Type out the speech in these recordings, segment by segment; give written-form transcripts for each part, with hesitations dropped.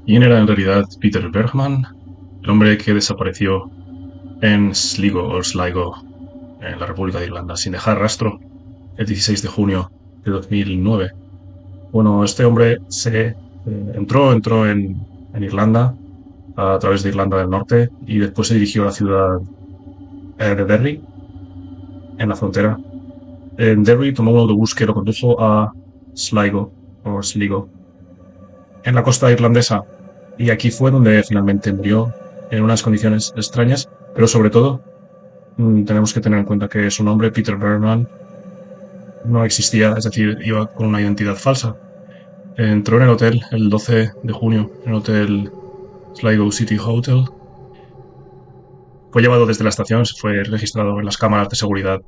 ¿Quién era en realidad Peter Bergman, el hombre que desapareció en Sligo, en la República de Irlanda, sin dejar rastro el 16 de junio de 2009? Bueno, este hombre entró en Irlanda a través de Irlanda del Norte y después se dirigió a la ciudad de Derry, en la frontera. En Derry tomó un autobús que lo condujo a Sligo, en la costa irlandesa, y aquí fue donde finalmente murió en unas condiciones extrañas, pero sobre todo tenemos que tener en cuenta que su nombre, Peter Bergman, no existía, es decir, iba con una identidad falsa. Entró en el hotel el 12 de junio, en el hotel Sligo City Hotel. Fue llevado desde la estación, fue registrado en las cámaras de seguridad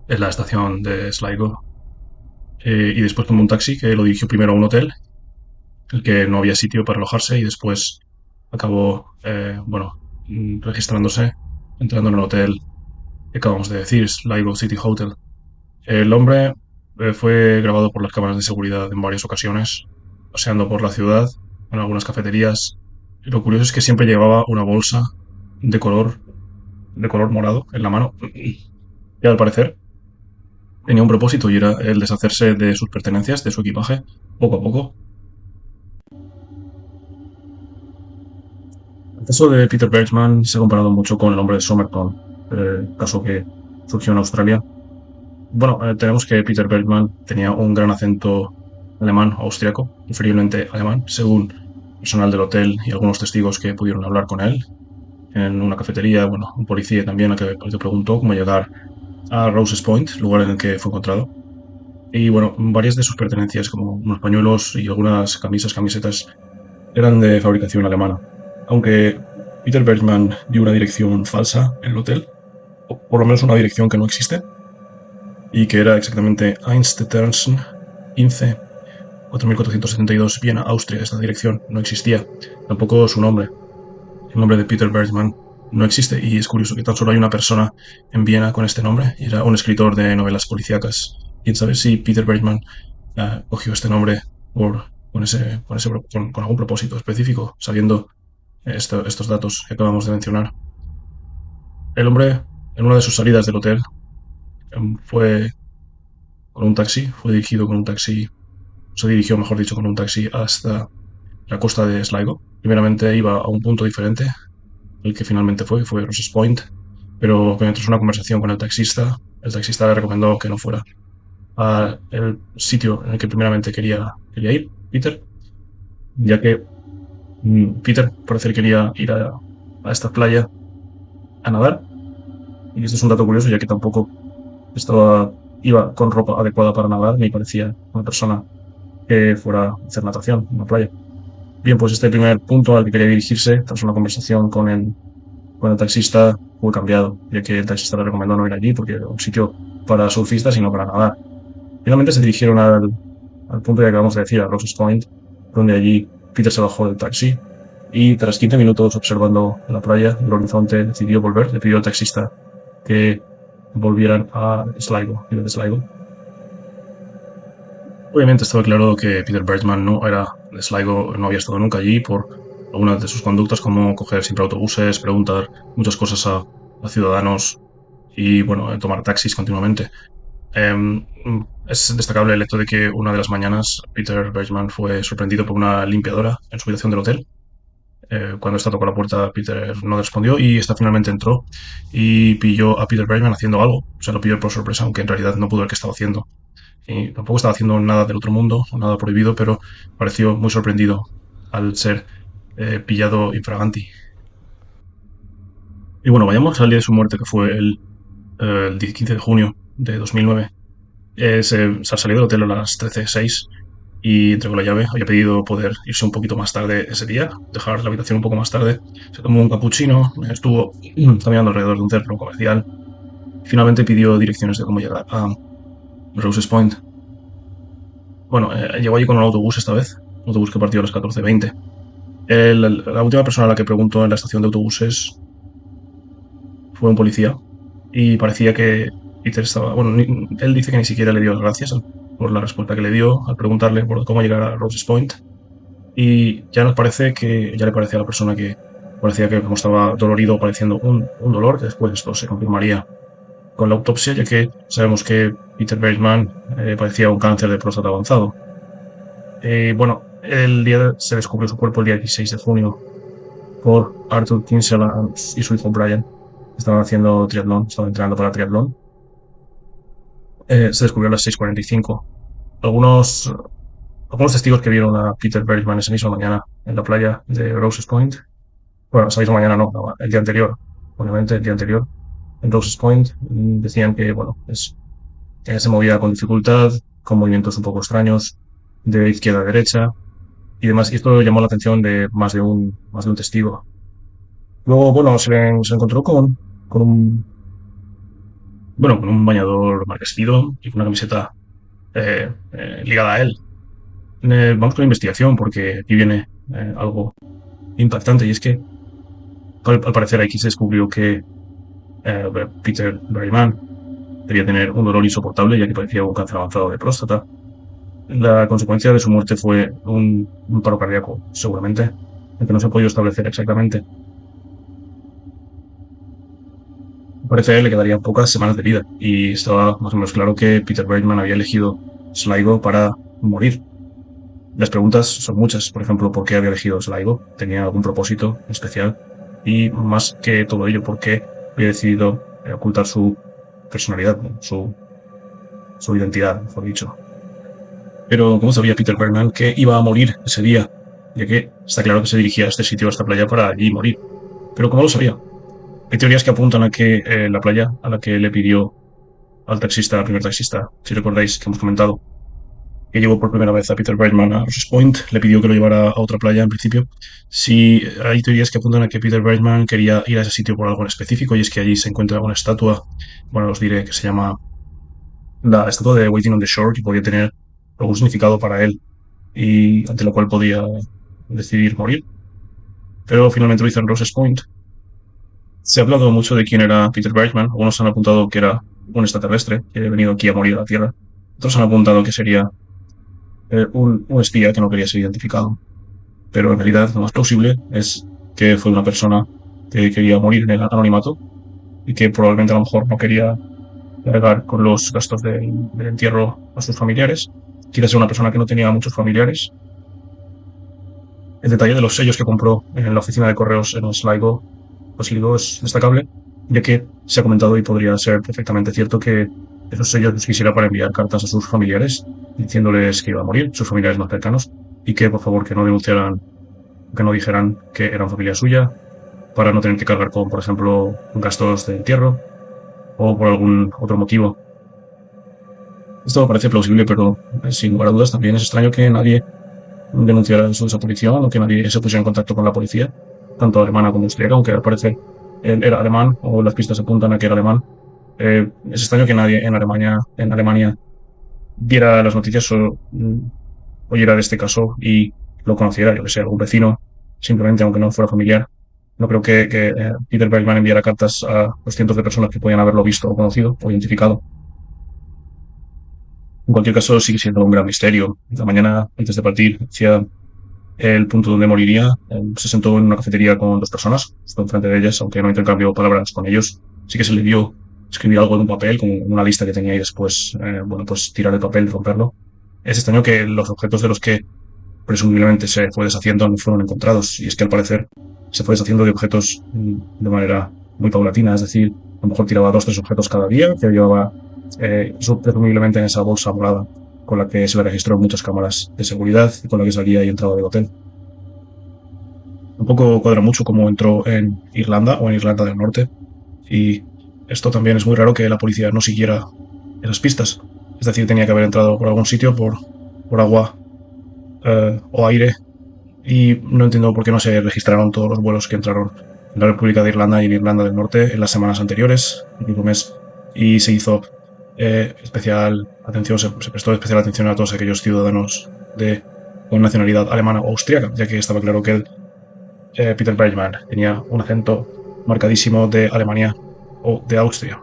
en la estación de Sligo, y después tomó un taxi que lo dirigió primero a un hotel, el que no había sitio para alojarse, y después acabó, registrándose, entrando en el hotel que acabamos de decir, Sligo City Hotel. El hombre fue grabado por las cámaras de seguridad en varias ocasiones, paseando por la ciudad, en algunas cafeterías. Y lo curioso es que siempre llevaba una bolsa de color, de color morado en la mano, y al parecer tenía un propósito y era el deshacerse de sus pertenencias, de su equipaje, poco a poco. El caso de Peter Bergman se ha comparado mucho con el hombre de Somerton, caso que surgió en Australia. Bueno, tenemos que Peter Bergman tenía un gran acento alemán austriaco, preferiblemente alemán, según personal del hotel y algunos testigos que pudieron hablar con él en una cafetería. Bueno, un policía también al que le preguntó cómo llegar a Roses Point, lugar en el que fue encontrado. Y bueno, varias de sus pertenencias, como unos pañuelos y algunas camisetas, eran de fabricación alemana. Aunque Peter Bergman dio una dirección falsa en el hotel, o por lo menos una dirección que no existe, y que era exactamente Einstetersen 15 4472 Viena, Austria. Esta dirección no existía. Tampoco su nombre. El nombre de Peter Bergman no existe, y es curioso que tan solo hay una persona en Viena con este nombre, y era un escritor de novelas policíacas. Quién sabe si Peter Bergman cogió este nombre con algún propósito específico, sabiendo estos datos que acabamos de mencionar. El hombre, en una de sus salidas del hotel, fue fue dirigido con un taxi, se dirigió, mejor dicho, con un taxi hasta la costa de Sligo. Primeramente iba a un punto diferente, el que finalmente fue Rosses Point, pero tras una conversación con el taxista le recomendó que no fuera al sitio en el que primeramente quería ir, Peter, ya que Peter parece que quería ir a esta playa a nadar, y esto es un dato curioso, ya que tampoco iba con ropa adecuada para nadar, ni parecía una persona que fuera a hacer natación en la playa. Bien, pues este primer punto al que quería dirigirse, tras una conversación con el taxista, fue cambiado, ya que el taxista le recomendó no ir allí porque era un sitio para surfistas y no para nadar. Finalmente se dirigieron al punto que acabamos de decir, a Rosses Point, donde allí Peter se bajó del taxi y tras 15 minutos observando la playa, el horizonte, decidió volver. Le pidió al taxista que volvieran a Sligo, de Sligo. Obviamente estaba claro que Peter Bergman no era de Sligo, no había estado nunca allí por algunas de sus conductas, como coger siempre autobuses, preguntar muchas cosas a ciudadanos y, bueno, tomar taxis continuamente. Es destacable el hecho de que una de las mañanas Peter Bergman fue sorprendido por una limpiadora en su habitación del hotel. Cuando esta tocó la puerta, Peter no respondió, y esta finalmente entró y pilló a Peter Bergman haciendo algo. O sea, lo pilló por sorpresa, aunque en realidad no pudo ver qué estaba haciendo. Y tampoco estaba haciendo nada del otro mundo, nada prohibido, pero pareció muy sorprendido al ser pillado infraganti. Y bueno, vayamos al día de su muerte, que fue el 15 de junio de 2009. Se salió del hotel a las 13:06 y entregó la llave. Había pedido poder irse un poquito más tarde ese día, dejar la habitación un poco más tarde. Se tomó un cappuccino, estuvo caminando alrededor de un centro comercial. Finalmente pidió direcciones de cómo llegar a Roses Point. Bueno, llegó allí con un autobús esta vez, un autobús que partió a las 14:20. La última persona a la que preguntó en la estación de autobuses fue un policía, y parecía que Peter estaba... Bueno, él dice que ni siquiera le dio las gracias por la respuesta que le dio al preguntarle por cómo llegar a Roses Point. y ya nos parece que ya le parecía a la persona que parecía que como estaba dolorido, padeciendo un dolor, que después esto se confirmaría con la autopsia, ya que sabemos que Peter Bergman padecía un cáncer de próstata avanzado. Bueno, se descubrió su cuerpo el día 16 de junio por Arthur Kinsella y su hijo Brian. Estaban haciendo triatlón, estaban entrenando para triatlón. Se descubrió a las 6:45. Algunos, algunos testigos que vieron a Peter Bergman esa misma mañana en la playa de Roses Point. Bueno, esa misma mañana no, el día anterior, obviamente el día anterior, en Roses Point, decían que, bueno, se movía con dificultad, con movimientos un poco extraños, de izquierda a derecha y demás. Y esto llamó la atención de más de un testigo. Luego, bueno, se le encontró con un bañador marca Speedo y con una camiseta ligada a él. Vamos con la investigación porque aquí viene algo impactante y es que al parecer aquí se descubrió que Peter Berryman debía tener un dolor insoportable ya que padecía un cáncer avanzado de próstata. La consecuencia de su muerte fue un paro cardíaco, seguramente, aunque no se ha podido establecer exactamente. Parece que le quedarían pocas semanas de vida y estaba más o menos claro que Peter Bergman había elegido Sligo para morir. Las preguntas son muchas, por ejemplo, ¿por qué había elegido Sligo? ¿Tenía algún propósito especial? Y más que todo ello, ¿por qué había decidido ocultar su personalidad, su identidad, mejor dicho? Pero ¿cómo sabía Peter Bergman que iba a morir ese día? Ya que está claro que se dirigía a este sitio, a esta playa, para allí morir. Pero ¿cómo lo sabía? Hay teorías que apuntan a que la playa a la que le pidió al taxista, al primer taxista, si recordáis que hemos comentado, que llevó por primera vez a Peter Bergman a Roses Point, le pidió que lo llevara a otra playa en principio. Si hay teorías que apuntan a que Peter Bergman quería ir a ese sitio por algo en específico, y es que allí se encuentra una estatua, bueno, os diré que se llama la estatua de Waiting on the Shore, que podía tener algún significado para él y ante lo cual podía decidir morir. Pero finalmente lo hizo en Roses Point. Se ha hablado mucho de quién era Peter Bergman. Algunos han apuntado que era un extraterrestre que había venido aquí a morir a la Tierra. Otros han apuntado que sería un espía que no quería ser identificado. Pero en realidad lo más plausible es que fue una persona que quería morir en el anonimato y que probablemente a lo mejor no quería cargar con los gastos del entierro a sus familiares. Quizás ser una persona que no tenía muchos familiares. El detalle de los sellos que compró en la oficina de correos en Sligo, Sligo es destacable, ya que se ha comentado y podría ser perfectamente cierto que esos sellos los quisiera para enviar cartas a sus familiares diciéndoles que iba a morir, sus familiares más cercanos, y que por favor que no denunciaran, que no dijeran que eran familia suya, para no tener que cargar con, por ejemplo, gastos de entierro o por algún otro motivo. Esto me parece plausible, pero sin lugar a dudas también es extraño que nadie denunciara su desaparición o que nadie se pusiera en contacto con la policía, tanto alemana como austríaca, aunque al parecer él era alemán o las pistas apuntan a que era alemán. Es extraño que nadie en Alemania viera las noticias o oyera de este caso y lo conociera, yo que sé, algún vecino, simplemente aunque no fuera familiar. No creo que Peter Bergman enviara cartas a los cientos de personas que podían haberlo visto o conocido o identificado. En cualquier caso, sigue siendo un gran misterio. La mañana, antes de partir hacia el punto donde moriría, se sentó en una cafetería con dos personas, justo enfrente de ellas, aunque no intercambió palabras con ellos. Sí que se le vio escribir algo en un papel, como una lista que tenía y después, bueno, pues tirar el papel y romperlo. Es extraño que los objetos de los que presumiblemente se fue deshaciendo no fueron encontrados, y es que al parecer se fue deshaciendo de objetos de manera muy paulatina, es decir, a lo mejor tiraba dos o tres objetos cada día que llevaba presumiblemente en esa bolsa morada con la que se le registró en muchas cámaras de seguridad y con la que salía y entraba del hotel. Un poco cuadra mucho cómo entró en Irlanda o en Irlanda del Norte, y esto también es muy raro que la policía no siguiera esas pistas. Es decir, tenía que haber entrado por algún sitio, por agua o aire, y no entiendo por qué no se registraron todos los vuelos que entraron en la República de Irlanda y en Irlanda del Norte en las semanas anteriores, el mismo mes, y se hizo especial atención, se prestó especial atención a todos aquellos ciudadanos con nacionalidad alemana o austríaca, ya que estaba claro que Peter Bergman tenía un acento marcadísimo de Alemania o de Austria.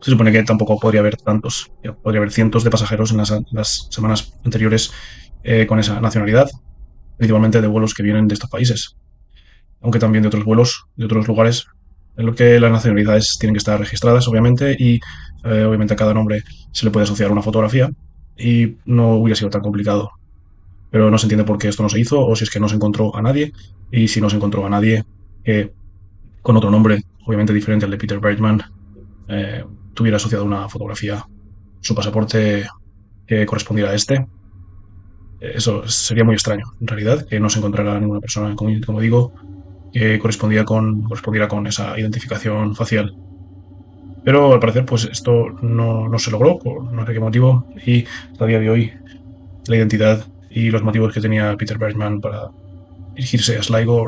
Se supone que tampoco podría haber tantos, podría haber cientos de pasajeros en las semanas anteriores con esa nacionalidad, principalmente de vuelos que vienen de estos países, aunque también de otros vuelos, de otros lugares, en lo que las nacionalidades tienen que estar registradas, obviamente, y obviamente a cada nombre se le puede asociar una fotografía y no hubiera sido tan complicado. Pero no se entiende por qué esto no se hizo o si es que no se encontró a nadie y si no se encontró a nadie que con otro nombre, obviamente diferente al de Peter Bergman, eh, tuviera asociado una fotografía, su pasaporte que correspondiera a este. Eso sería muy extraño, en realidad, que no se encontrara ninguna persona, como digo, que correspondiera con esa identificación facial. Pero al parecer, pues esto no se logró, por no sé qué motivo, y hasta el día de hoy la identidad y los motivos que tenía Peter Bergman para dirigirse a Sligo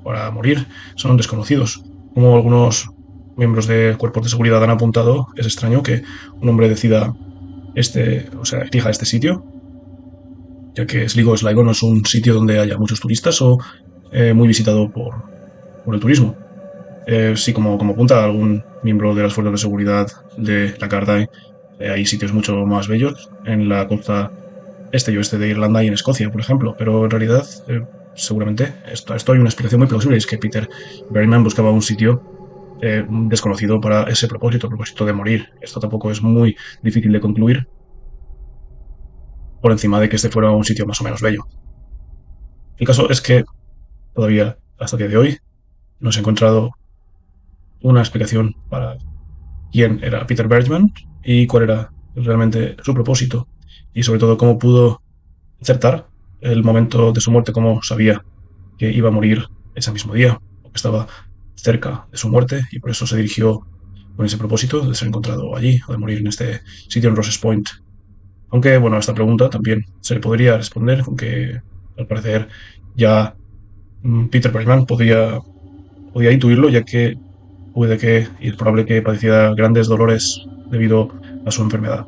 para morir son desconocidos. Como algunos miembros de cuerpos de seguridad han apuntado, es extraño que un hombre decida elija este sitio, ya que Sligo no es un sitio donde haya muchos turistas o muy visitado por el turismo. Sí, como apunta algún miembro de las fuerzas de seguridad de la Gardaí, hay sitios mucho más bellos en la costa este y oeste de Irlanda y en Escocia, por ejemplo, pero en realidad seguramente esto hay una explicación muy plausible, es que Peter Berryman buscaba un sitio desconocido para ese propósito, el propósito de morir. Esto tampoco es muy difícil de concluir, por encima de que este fuera un sitio más o menos bello. El caso es que todavía, hasta el día de hoy, no se ha encontrado una explicación para quién era Peter Bergman y cuál era realmente su propósito, y sobre todo cómo pudo acertar el momento de su muerte, cómo sabía que iba a morir ese mismo día, o que estaba cerca de su muerte, y por eso se dirigió con ese propósito de ser encontrado allí, o de morir en este sitio en Rosses Point. Aunque, bueno, a esta pregunta también se le podría responder con que, al parecer, ya Peter Bergman podía intuirlo, ya que puede que, y es probable que padeciera grandes dolores debido a su enfermedad.